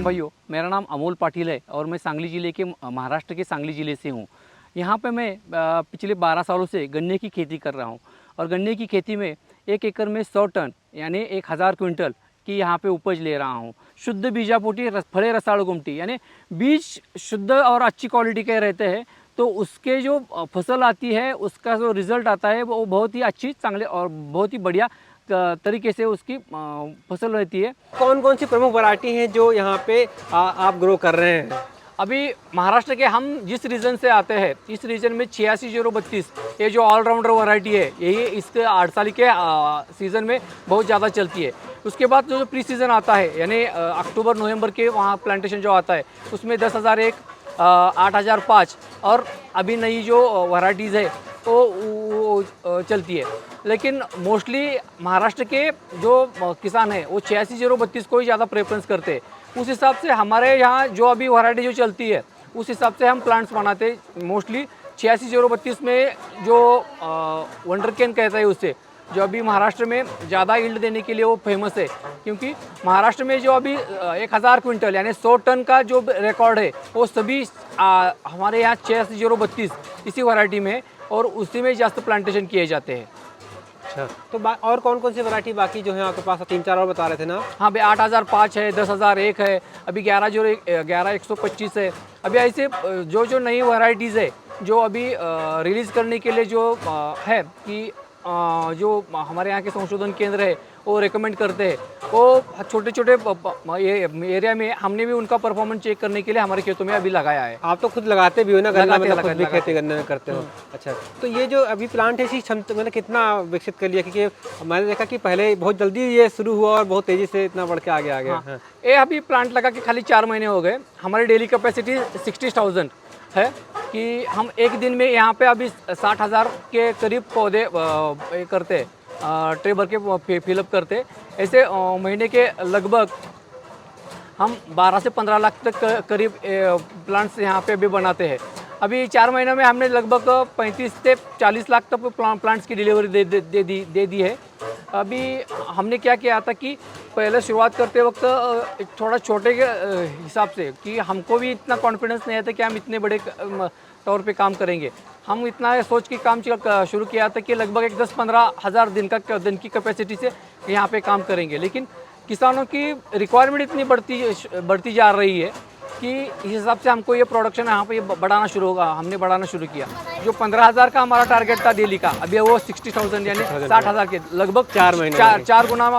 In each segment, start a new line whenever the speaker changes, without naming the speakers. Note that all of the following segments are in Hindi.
भाइयों, मेरा नाम अमोल पाटिल है और मैं सांगली ज़िले के महाराष्ट्र के सांगली ज़िले से हूँ। यहाँ पे मैं पिछले 12 सालों से गन्ने की खेती कर रहा हूँ और गन्ने की खेती में 1 एकड़ में 100 टन यानी 1000 क्विंटल की यहाँ पे उपज ले रहा हूँ। शुद्ध बीजापोटी फड़े रसाळू गुमटी यानी बीज शुद्ध और अच्छी क्वालिटी के रहते हैं, तो उसके जो फसल आती है उसका जो रिज़ल्ट आता है वो बहुत ही अच्छी चांगले और बहुत ही बढ़िया तरीके से उसकी फसल रहती है।
कौन कौन सी प्रमुख वैरायटी हैं जो यहाँ पे आप ग्रो कर रहे हैं?
अभी महाराष्ट्र के हम जिस रीजन से आते हैं, इस रीजन में 86-032 ये जो ऑलराउंडर वैरायटी है, यही इसके 8 साल के सीज़न में बहुत ज़्यादा चलती है। उसके बाद जो प्री सीज़न आता है यानी अक्टूबर नवंबर के वहाँ प्लांटेशन जो आता है उसमें 10,001, 8,005 और अभी नई जो वैरायटीज़ है वो चलती है। लेकिन मोस्टली महाराष्ट्र के जो किसान हैं वो 86-032 को ही ज़्यादा प्रेफरेंस करते हैं। उस हिसाब से हमारे यहाँ जो अभी वैरायटी जो चलती है उस हिसाब से हम प्लांट्स बनाते हैं। मोस्टली 86-032 में जो वंडर कैन कहता है उससे जो अभी महाराष्ट्र में ज़्यादा यील्ड देने के लिए वो फेमस है, क्योंकि महाराष्ट्र में जो अभी 1000 क्विंटल यानी 100 टन का जो रिकॉर्ड है वो सभी हमारे यहाँ 86-032 इसी वैरायटी में है और उसी में ज़्यादा प्लांटेशन किए जाते हैं।
अच्छा, तो और कौन कौन सी वैरायटी बाकी जो है आपके पास? 3-4 और बता रहे थे ना?
हाँ भाई, 8,005 है, 10,001 है, अभी 11,125 है। अभी ऐसे जो नई वैरायटीज़ है जो अभी रिलीज़ करने के लिए जो है कि जो हमारे यहाँ के संशोधन केंद्र है वो रेकमेंड करते हैं, वो छोटे छोटे एरिया में हमने भी उनका परफॉर्मेंस चेक करने के लिए हमारे खेतों में अभी लगाया है।
आप तो खुद लगाते भी हो ना गन्ना? मतलब खुद भी खेती गन्ने में करते हो? अच्छा, तो ये जो अभी प्लांट है इसी क्षमता मतलब कितना विकसित कर लिया? क्योंकि मैंने देखा कि पहले बहुत जल्दी ये शुरू हुआ और बहुत तेज़ी से इतना बढ़ के आगे आ गया।
हाँ। ये अभी प्लांट लगा के खाली 4 महीने हो गए। हमारी डेली कैपेसिटी 60,000 है कि हम एक दिन में यहाँ पे अभी 60,000 के करीब पौधे करते हैं, ट्रे भर के फिलअप करते। ऐसे महीने के लगभग हम 12 से 15 लाख तक करीब प्लांट्स यहाँ पे भी बनाते हैं। अभी 4 महीनों में हमने लगभग 35 से 40 लाख तक प्लांट्स की डिलीवरी दे दी है। अभी हमने क्या किया था कि पहले शुरुआत करते वक्त थोड़ा छोटे के हिसाब से कि हमको भी इतना कॉन्फिडेंस नहीं था कि हम इतने बड़े तौर पे काम करेंगे। हम इतना सोच के काम शुरू किया था कि लगभग 10-15 हज़ार दिन की कैपेसिटी से यहाँ पे काम करेंगे। लेकिन किसानों की रिक्वायरमेंट इतनी बढ़ती जा रही है कि इस हिसाब से हमको ये प्रोडक्शन यहाँ पे हमने बढ़ाना शुरू किया। जो 15,000 का हमारा टारगेट था डेली का, अभी वो 60,000 यानी 60,000 के लगभग
4 महीने
4 गुना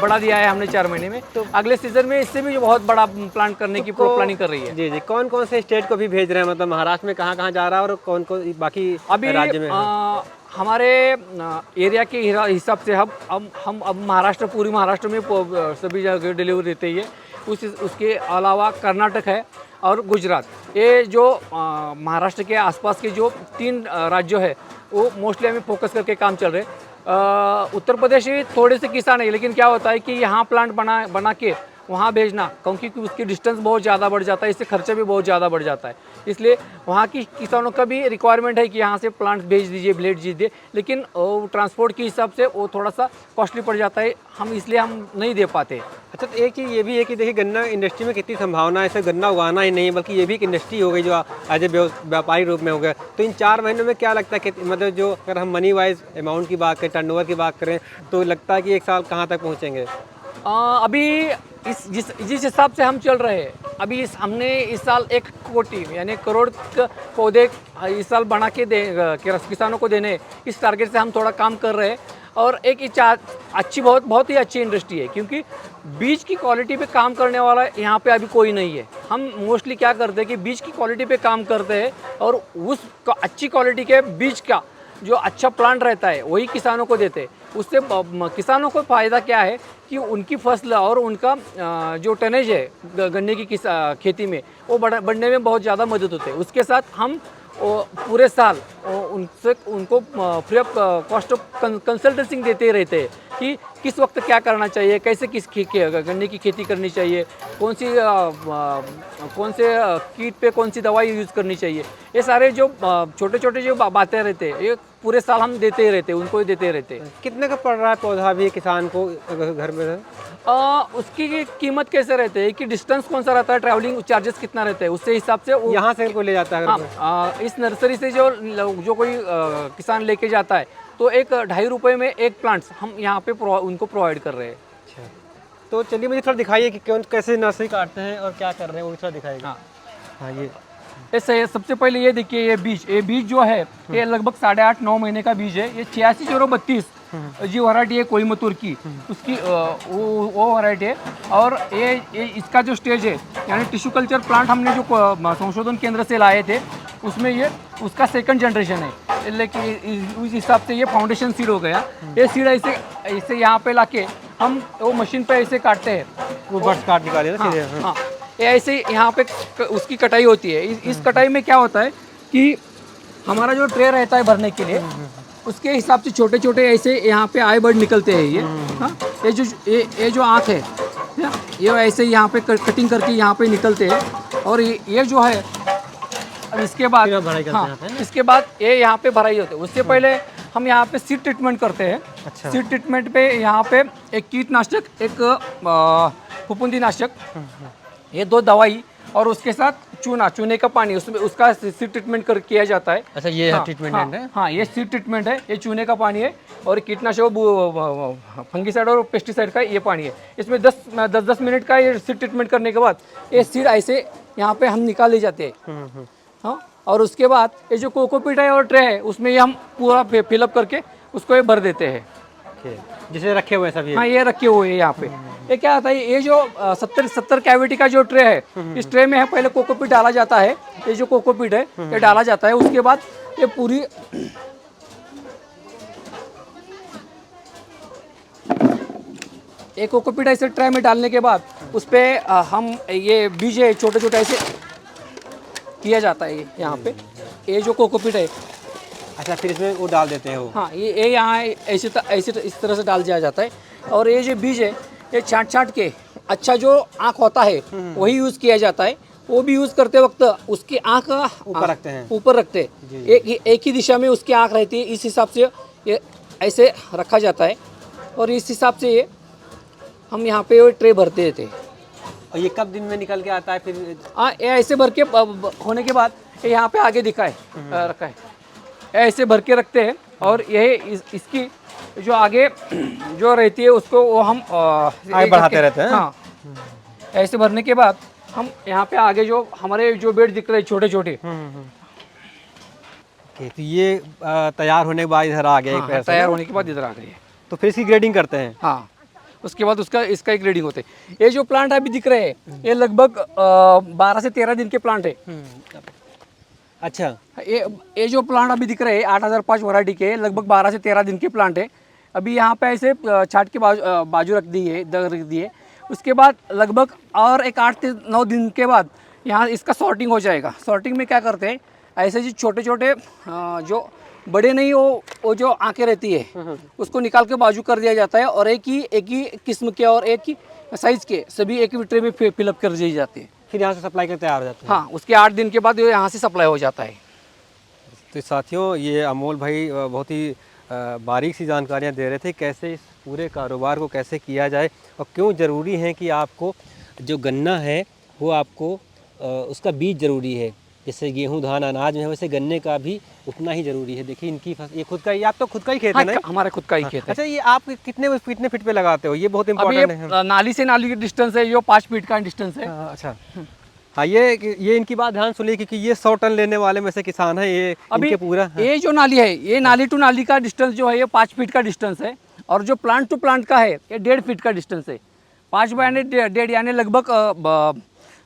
बढ़ा दिया है हमने 4 महीने में। तो अगले सीजन में इससे भी बहुत बड़ा प्लांट करने की प्लानिंग कर रही है।
जी जी, कौन कौन से स्टेट को भी भेज रहे हैं? मतलब महाराष्ट्र में कहाँ कहाँ जा रहा है और कौन कौन बाकी
अभी
राज्य में?
हमारे एरिया के हिसाब से हम अब महाराष्ट्र, पूरी महाराष्ट्र में सभी जगह डिलीवरी देते ही है। उसके अलावा कर्नाटक है और गुजरात, ये जो महाराष्ट्र के आसपास के जो 3 राज्य है वो मोस्टली हमें फोकस करके काम चल रहे। उत्तर प्रदेश में थोड़े से किसान है, लेकिन क्या होता है कि यहाँ प्लांट बना के वहाँ भेजना, क्योंकि उसकी डिस्टेंस बहुत ज़्यादा बढ़ जाता है, इससे खर्चा भी बहुत ज़्यादा बढ़ जाता है। इसलिए वहाँ की किसानों का भी रिक्वायरमेंट है कि यहाँ से प्लांट भेज दीजिए, ब्लेड दीजिए, लेकिन ट्रांसपोर्ट के हिसाब से वो थोड़ा सा कॉस्टली पड़ जाता है, इसलिए हम नहीं दे पाते।
अच्छा, तो एक चीज़ ये भी है कि देखिए गन्ना इंडस्ट्री में कितनी संभावना है। सिर्फ गन्ना उगाना ही नहीं बल्कि ये भी एक इंडस्ट्री हो गई जो एज ए व्यापारी रूप में हो गया। तो इन 4 महीनों में क्या लगता है कि मतलब जो अगर हम मनी वाइज अमाउंट की बात करें, टर्नओवर की बात करें, तो लगता है कि 1 साल कहाँ तक पहुँचेंगे?
अभी जिस हिसाब से हम चल रहे हैं, अभी हमने इस साल 1 कोटी यानी करोड़ पौधे इस साल बना के किसानों को देने, इस टारगेट से हम थोड़ा काम कर रहे हैं। और एक बहुत ही अच्छी इंडस्ट्री है, क्योंकि बीज की क्वालिटी पे काम करने वाला यहाँ पे अभी कोई नहीं है। हम मोस्टली क्या करते हैं कि बीज की क्वालिटी पे काम करते हैं और उस अच्छी क्वालिटी के बीज का जो अच्छा प्लांट रहता है वही किसानों को देते हैं। उससे किसानों को फ़ायदा क्या है कि उनकी फसल और उनका जो टनेज है गन्ने की खेती में वो बढ़ने में बहुत ज़्यादा मदद होती है। उसके साथ हम पूरे साल उनसे उनको फ्री ऑफ कॉस्ट ऑफ कंसल्टेंसिंग देते रहते हैं कि किस वक्त क्या करना चाहिए, कैसे गन्ने की खेती करनी चाहिए, कौन से कीट पे कौन सी दवाई यूज़ करनी चाहिए। ये सारे जो छोटे छोटे जो बातें रहते हैं ये पूरे साल हम देते ही रहते हैं, उनको ही देते रहते हैं।
कितने का पड़ रहा है पौधा भी किसान को अगर घर में है?
उसकी कीमत कैसे रहते है कि डिस्टेंस कौन सा रहता है, ट्रैवलिंग चार्जेस कितना रहता है, उससे हिसाब से
यहाँ से कोई ले जाता है घर में?
इस नर्सरी से जो कोई किसान लेके जाता है तो एक 2.5 रुपये में एक प्लांट्स हम यहाँ पे उनको प्रोवाइड कर रहे हैं।
अच्छा, तो चलिए मुझे थोड़ा दिखाइए कि कैसे नर्सरी काटते हैं और क्या कर रहे हैं, वो थोड़ा दिखाइएगा।
हाँ
हाँ, ये
ऐसे है। सबसे पहले ये देखिए, ये बीज जो है ये लगभग 8.5-9 महीने का बीज है। ये 86-032 जी वैरायटी है कोयम्बतूर की, उसकी वो वैरायटी है। और ये इसका जो स्टेज है यानी टिश्यू कल्चर प्लांट हमने जो संशोधन केंद्र से लाए थे उसमें ये उसका सेकंड जनरेशन है, लेकिन उस हिसाब से ये फाउंडेशन सीड हो गया। ये सीड ऐसे यहाँ पे लाके हम वो मशीन पे ऐसे काटते हैं,
वो बर्ड्स काट निकाले ना सीधे। हाँ।
हाँ, ये ऐसे यहाँ पे उसकी कटाई होती है। इस कटाई में क्या होता है कि हमारा जो ट्रे रहता है भरने के लिए उसके हिसाब से छोटे छोटे ऐसे यहाँ पे आई बर्ड निकलते हैं। ये हाँ, ये जो आँख है ये ऐसे यहाँ पे कटिंग करके यहाँ पे निकलते हैं। और ये जो है अब इसके बाद इसके बाद ये यहाँ पे भराई होते है। उससे पहले हम यहाँ पे सीड ट्रीटमेंट करते हैं।
अच्छा।
सीड ट्रीटमेंट पे यहाँ पे एक कीटनाशक, एक फफूंदीनाशक, ये 2 दवाई और उसके साथ चूने का पानी, उसमें उसका सीड ट्रीटमेंट किया जाता है।
अच्छा, ये ट्रीटमेंट है?
हाँ, ये सीड ट्रीटमेंट है। ये चूने का पानी है और कीटनाशक फंगीसाइड और पेस्टिसाइड का ये पानी है। इसमें 10 मिनट का ये सीड ट्रीटमेंट करने के बाद ये सीड ऐसे यहाँ पे हम निकाल ले जाते हैं। हाँ, और उसके बाद ये जो कोकोपीट है और ट्रे है उसमें ये हम पूरा फिलअप करके उसको ये भर देते हैं।
जिसे रखे हुए सभी?
हाँ, ये रखे हुए हैं यहाँ पे। ये क्या आता है, ये जो 70 कैविटी का जो ट्रे है, इस ट्रे में है पहले कोकोपीट डाला जाता है। ये जो कोकोपीट है ये डाला जाता है। उसके बाद ये पूरी एक कोकोपीट ऐसे ट्रे में डालने के बाद उस पर हम ये बीज है छोटे छोटे ऐसे किया जाता है यहाँ पे। ये जो कोकोपीट है,
अच्छा, फिर इसमें वो डाल देते हैं वो?
हाँ, ये यहाँ ऐसे इस तरह से डाल दिया जाता है। और ये जो बीज है ये छाट के अच्छा जो आँख होता है वही यूज़ किया जाता है। वो भी यूज़ करते वक्त उसकी आँख
ऊपर रखते हैं?
ऊपर रखते हैं। एक ही दिशा में उसकी आँख रहती है। इस हिसाब से ये ऐसे रखा जाता है और इस हिसाब से ये हम यहाँ पे ट्रे भरते थे।
और ये कब दिन में निकल के आता है फिर?
ये ऐसे भर के होने के बाद ये यहाँ पे आगे रखा है, ऐसे भर के रखते हैं। और यही इसकी जो आगे जो रहती है उसको वो हम
आगे बढ़ाते रहते हैं।
हाँ, ऐसे भरने के बाद हम यहाँ पे आगे जो हमारे जो बेड दिख रहे हैं छोटे छोटे,
तो ये तैयार होने के बाद इधर आ गया?
हाँ, तैयार होने के बाद इधर आ गए।
तो फिर इसकी ग्रेडिंग करते हैं?
हाँ, उसके बाद इसका एक ग्रेडिंग होते हैं। ये जो प्लांट अभी दिख रहे हैं ये लगभग 12 से 13 दिन के प्लांट है।
अच्छा,
ये जो प्लांट अभी दिख रहे हैं 8005 वैरायटी के लगभग 12 से 13 दिन के प्लांट है। अभी यहाँ पे ऐसे छाट के बाजू रख दिए। उसके बाद लगभग और एक 8 से 9 दिन के बाद यहाँ इसका सॉर्टिंग हो जाएगा। सॉर्टिंग में क्या करते हैं, ऐसे जो छोटे छोटे जो बड़े नहीं वो जो आँखें रहती है उसको निकाल के बाजू कर दिया जाता है। और एक ही किस्म के और एक ही साइज़ के सभी एक ही ट्रे में फिलअप कर दिए जाते हैं।
फिर यहाँ से सप्लाई करके तैयार हो जाते हैं?
हाँ, उसके 8 दिन के बाद ये यहाँ से सप्लाई हो जाता है।
तो साथियों, ये अमोल भाई बहुत ही बारीक सी जानकारियाँ दे रहे थे कैसे इस पूरे कारोबार को कैसे किया जाए और क्यों ज़रूरी है कि आपको जो गन्ना है वो आपको उसका बीज ज़रूरी है। जैसे गेहूं धान अनाज में है वैसे गन्ने का भी उतना ही ज़रूरी है। देखिए इनकी ये खुद का, ये आप तो खुद का ही खेत है ना?
हमारा खुद का ही खेत है।
अच्छा, ये आप कितने फीट पे लगाते हो? ये बहुत इंपॉर्टेंट है।
नाली से नाली की डिस्टेंस है जो 5 फीट का डिस्टेंस है।
अच्छा, हाँ, ये इनकी बात ध्यान सुनिए क्योंकि ये 100 टन लेने वाले में से किसान है। ये
अभी
इनके पूरा
ये जो नाली है ये नाली टू नाली का डिस्टेंस जो है ये 5 फीट का डिस्टेंस है। और जो प्लांट टू प्लांट का है ये 1.5 फीट का डिस्टेंस है। 5 बाय 1.5 यानी लगभग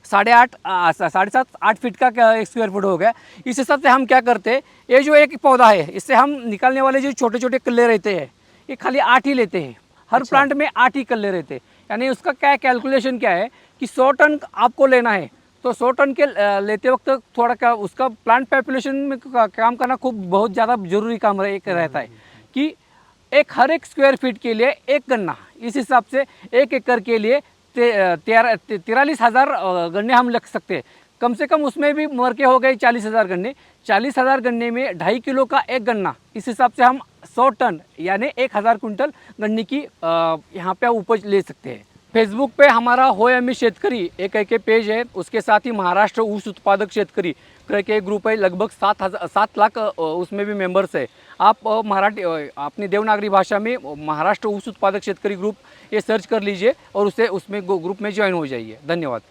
7.5 फीट का स्क्वायर फुट हो गया। इस हिसाब से हम क्या करते हैं, ये जो एक पौधा है इससे हम निकालने वाले जो छोटे छोटे कल्ले रहते हैं ये खाली 8 ही लेते हैं। हर प्लांट में 8 ही कल्ले रहते हैं। यानी उसका क्या कैलकुलेशन क्या है कि 100 टन आपको लेना है तो 100 टन के लेते वक्त थोड़ा क्या उसका प्लांट पॉपुलेशन में काम करना खूब बहुत ज़्यादा जरूरी काम एक रहता है कि हर एक स्क्वायर फीट के लिए एक गन्ना, इस हिसाब से 1 एकड़ के लिए 43,000 गन्ने हम लग सकते हैं। कम से कम उसमें भी मर के हो गए 40,000 गन्ने। 40,000 गन्ने में 2.5 किलो का एक गन्ना, इस हिसाब से हम 100 टन यानी 1,000 कुंटल गन्ने की यहाँ पे उपज ले सकते हैं। फेसबुक पे हमारा हो एम शेतकरी एक पेज है, उसके साथ ही महाराष्ट्र ऊस उत्पादक शेतकरी करके एक ग्रुप है, लगभग 7 लाख उसमें भी मेंबर्स है। आप मराठी अपनी देवनागरी भाषा में महाराष्ट्र ऊस उत्पादक शेतकरी ग्रुप ये सर्च कर लीजिए और उसमें ग्रुप में ज्वाइन हो जाइए। धन्यवाद।